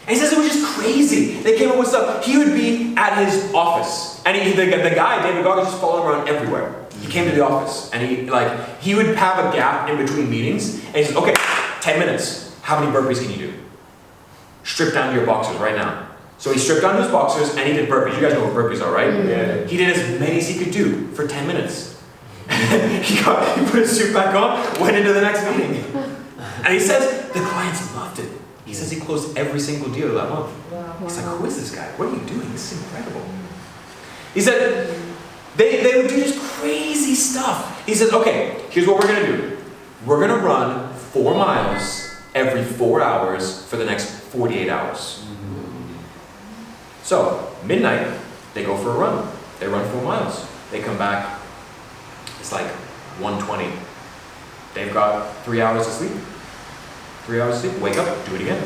[SPEAKER 1] And he says it was just crazy. They came up with stuff. He would be at his office. And the guy, David Goggins, just followed him around everywhere. He came to the office and he would have a gap in between meetings and he says, okay, 10 minutes. How many burpees can you do? Strip down your boxers right now. So he stripped down his boxers and he did burpees. You guys know what burpees are, right?
[SPEAKER 6] Yeah.
[SPEAKER 1] He did as many as he could do for 10 minutes. he put his suit back on, went into the next meeting. And he says the clients loved it. He says he closed every single deal that month.
[SPEAKER 5] Wow.
[SPEAKER 1] He's like, who is this guy? What are you doing? This is incredible. He said, they would do just crazy stuff. He says, okay, here's what we're going to do. We're going to run 4 miles every 4 hours for the next 48 hours. So, midnight, they go for a run. They run 4 miles. They come back. It's like 1:20. They've got 3 hours of sleep. 3 hours of sleep, wake up, do it again.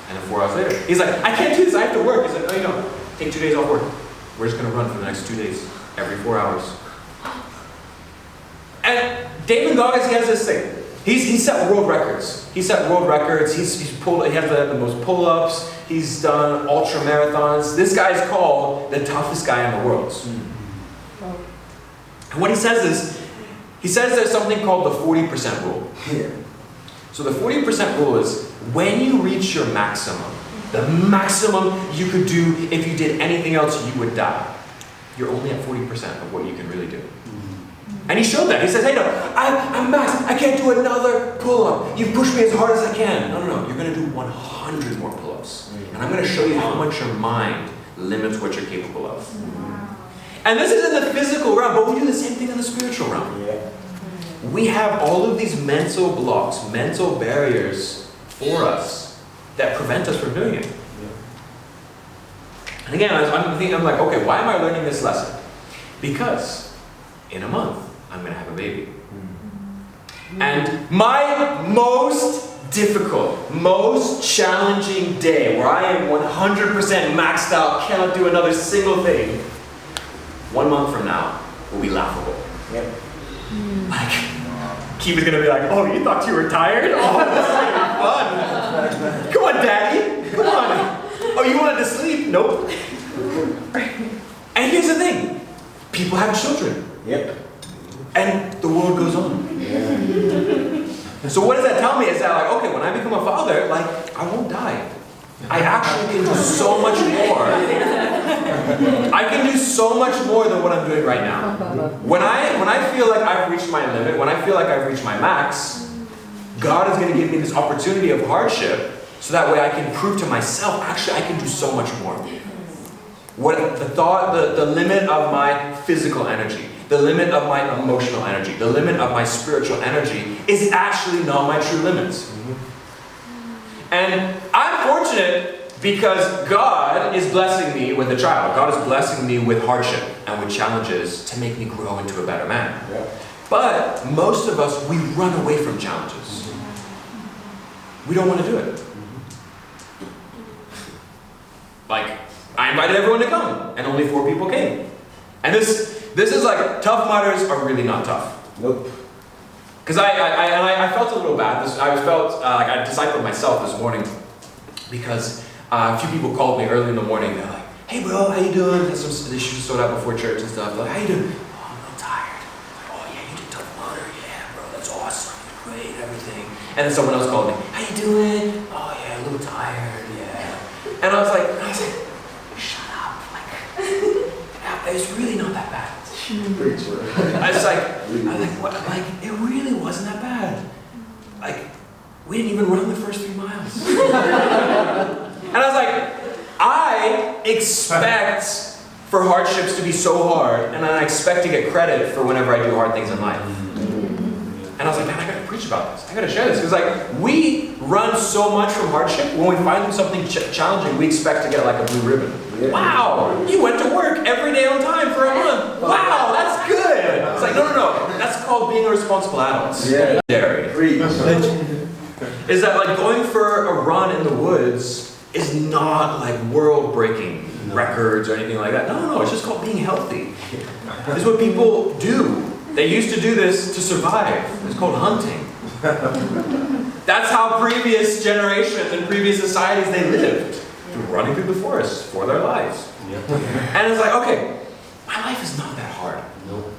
[SPEAKER 1] And then 4 hours later, he's like, I can't do this, I have to work. He's like, oh, you know, take 2 days off work. We're just gonna run for the next 2 days, every 4 hours. And David Goggins, he has this thing. He set world records. He set world records. He has the most pull-ups. He's done ultra marathons. This guy's called the toughest guy in the world. And what he says is, he says there's something called the 40% rule.
[SPEAKER 6] Yeah.
[SPEAKER 1] So the 40% rule is when you reach your maximum, the maximum you could do if you did anything else, you would die. You're only at 40% of what you can really do. And he showed that. He says, hey, no, I'm max. I can't do another pull-up. You push me as hard as I can. No. You're going to do 100 more pull-ups. And I'm going to show you how much your mind limits what you're capable of. And this is in the physical realm, but we do the same thing in the spiritual realm.
[SPEAKER 6] Yeah.
[SPEAKER 1] We have all of these mental blocks, mental barriers for us that prevent us from doing it. And again, I'm like, okay, why am I learning this lesson? Because in a month, I'm going to have a baby. And my most difficult, most challenging day, where I am 100% maxed out, cannot do another single thing, 1 month from now will be laughable.
[SPEAKER 6] Yep.
[SPEAKER 1] Like, Keith is going to be like, oh, you thought you were tired? Oh, this is going to be fun. Come on, Daddy. Come on. Oh, you wanted to sleep? Nope. And here's the thing. People have children.
[SPEAKER 6] Yep.
[SPEAKER 1] And the world goes on.
[SPEAKER 6] Yeah.
[SPEAKER 1] So what does that tell me? Is that like, okay, when I become a father, like, I won't die. I actually can do so much more. I can do so much more than what I'm doing right now. When I feel like I've reached my limit, when I feel like I've reached my max, God is going to give me this opportunity of hardship so that way I can prove to myself, actually, I can do so much more. What the limit of my physical energy, the limit of my emotional energy, the limit of my spiritual energy is actually not my true limits. And I'm fortunate because God is blessing me with a child. God is blessing me with hardship and with challenges to make me grow into a better man.
[SPEAKER 6] Yeah.
[SPEAKER 1] But most of us, we run away from challenges. We don't want to do it. Like, I invited everyone to come, and only 4 people came. And this is like, Tough Mudders are really not tough.
[SPEAKER 6] Nope.
[SPEAKER 1] Because I felt a little bad. I felt like I discipled myself this morning because a few people called me early in the morning. They're like, hey bro, how you doing? Had some issues to sort out before church and stuff. Like, how you doing? Oh, I'm a little tired. Like, oh yeah, you did Tough Mudder. Yeah, bro, that's awesome. You're great, everything. And then someone else called me. How you doing? Oh yeah, a little tired. Yeah. And I was like, shut up. Like, it's really not that bad. I was like, what? Like, it really wasn't that bad. Like, we didn't even run the first 3 miles. And I was like, I expect for hardships to be so hard, and I expect to get credit for whenever I do hard things in life. And I was like, man, I gotta preach about this. I gotta share this. Because like, we run so much from hardship, when we find something challenging, we expect to get like a blue ribbon. Yeah. Wow, you went to work every day on time for a month. Wow, that's good. It's like, no. That's called being a responsible adult.
[SPEAKER 6] Yeah.
[SPEAKER 1] Is that like going for a run in the woods is not like world-breaking records or anything like that. No, it's just called being healthy. It's what people do. They used to do this to survive. It's called hunting. That's how previous generations and previous societies, they lived. Running through the forest for their lives. Yep. And it's like, okay, my life is not that hard.
[SPEAKER 6] Nope.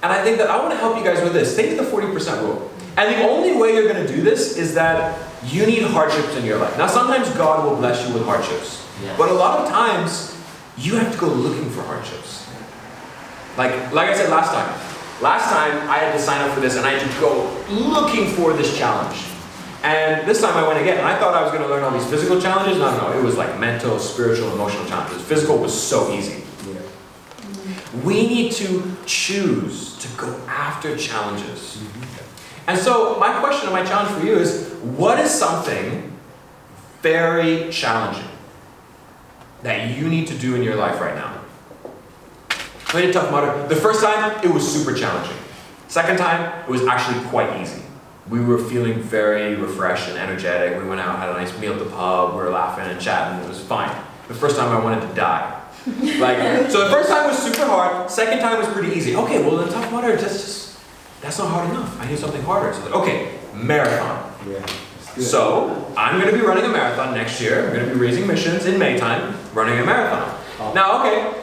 [SPEAKER 1] And I think that I want to help you guys with this. Think of the 40% rule. And the only way you're going to do this is that you need hardships in your life. Now, sometimes God will bless you with hardships. Yeah. But a lot of times, you have to go looking for hardships. Like I said last time. Last time, I had to sign up for this and I had to go looking for this challenge. And this time I went again, and I thought I was going to learn all these physical challenges. No, it was like mental, spiritual, emotional challenges. Physical was so easy. Yeah. We need to choose to go after challenges. And so my question and my challenge for you is, what is something very challenging that you need to do in your life right now? I did Tough Mudder. The first time, it was super challenging. Second time, it was actually quite easy. we were feeling very refreshed and energetic. We went out, had a nice meal at the pub, we were laughing and chatting, it was fine. The first time I wanted to die. So the first time was super hard, second time was pretty easy. Okay, well in Tough Mudder, that's not hard enough. I need something harder. So okay, marathon.
[SPEAKER 6] Yeah.
[SPEAKER 1] So I'm going to be running a marathon next year. I'm going to be raising missions in May time, running a marathon. Now, okay,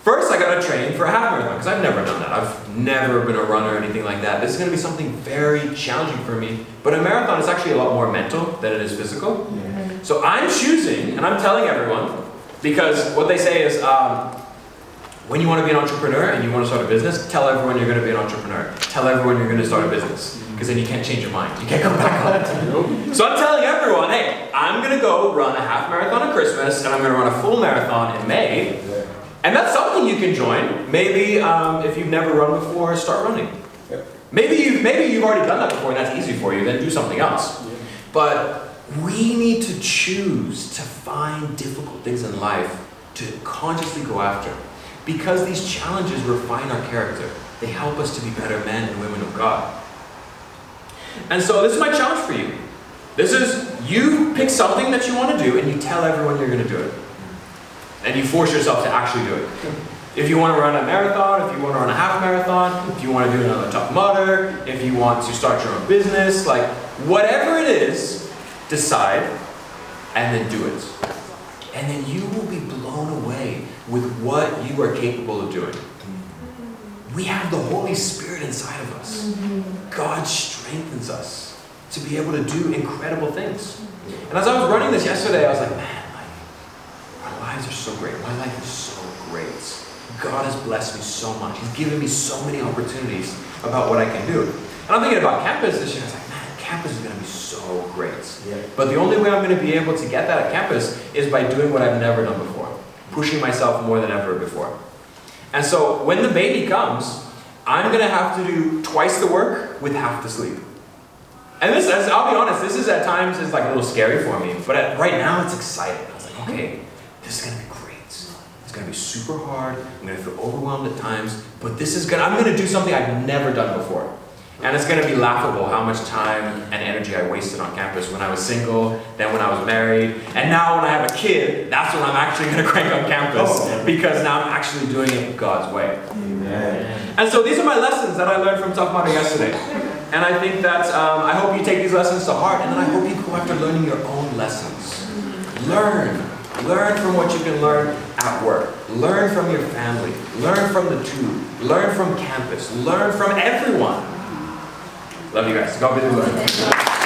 [SPEAKER 1] first I got to train for a half marathon because I've never done that. I've never been a runner or anything like that. This is going to be something very challenging for me. But a marathon is actually a lot more mental than it is physical.
[SPEAKER 6] Yeah.
[SPEAKER 1] So I'm choosing, and I'm telling everyone, because what they say is, when you want to be an entrepreneur and you want to start a business, tell everyone you're going to be an entrepreneur. Tell everyone you're going to start a business. Because then you can't change your mind. You can't come back on it. So I'm telling everyone, hey, I'm going to go run a half marathon at Christmas and I'm going to run a full marathon in May. And that's something you can join. Maybe if you've never run before, start running. Maybe you've already done that before and that's easy for you, then do something else. But we need to choose to find difficult things in life to consciously go after. Because these challenges refine our character. They help us to be better men and women of God. And so this is my challenge for you. This is, you pick something that you want to do and you tell everyone you're going to do it. And you force yourself to actually do it. If you want to run a marathon, if you want to run a half marathon, if you want to do another Tough Mudder, if you want to start your own business, like whatever it is, decide and then do it. And then you will be blown away with what you are capable of doing. We have the Holy Spirit inside of us. God strengthens us to be able to do incredible things. And as I was running this yesterday, I was like, man, our lives are so great. My life is so great. God has blessed me so much. He's given me so many opportunities about what I can do. And I'm thinking about campus this year. I was like, man, campus is going to be so great. Yeah. But the only way I'm going to be able to get that at campus is by doing what I've never done before. Pushing myself more than ever before. And so when the baby comes, I'm going to have to do twice the work with half the sleep. And this, I'll be honest, this is at times is like a little scary for me. But right now it's exciting. I was like, okay, this is going to be great. It's going to be super hard. I'm going to feel overwhelmed at times. But I'm going to do something I've never done before. And it's going to be laughable how much time and energy I wasted on campus when I was single, then when I was married, and now when I have a kid, that's when I'm actually going to crank on campus because now I'm actually doing it God's way. Amen. And so these are my lessons that I learned from Tough Mudder yesterday. And I think that I hope you take these lessons to heart, and then I hope you go after learning your own lessons. Learn from what you can learn at work. Learn from your family. Learn from the tube. Learn from campus. Learn from everyone. Love you guys. God be the glory.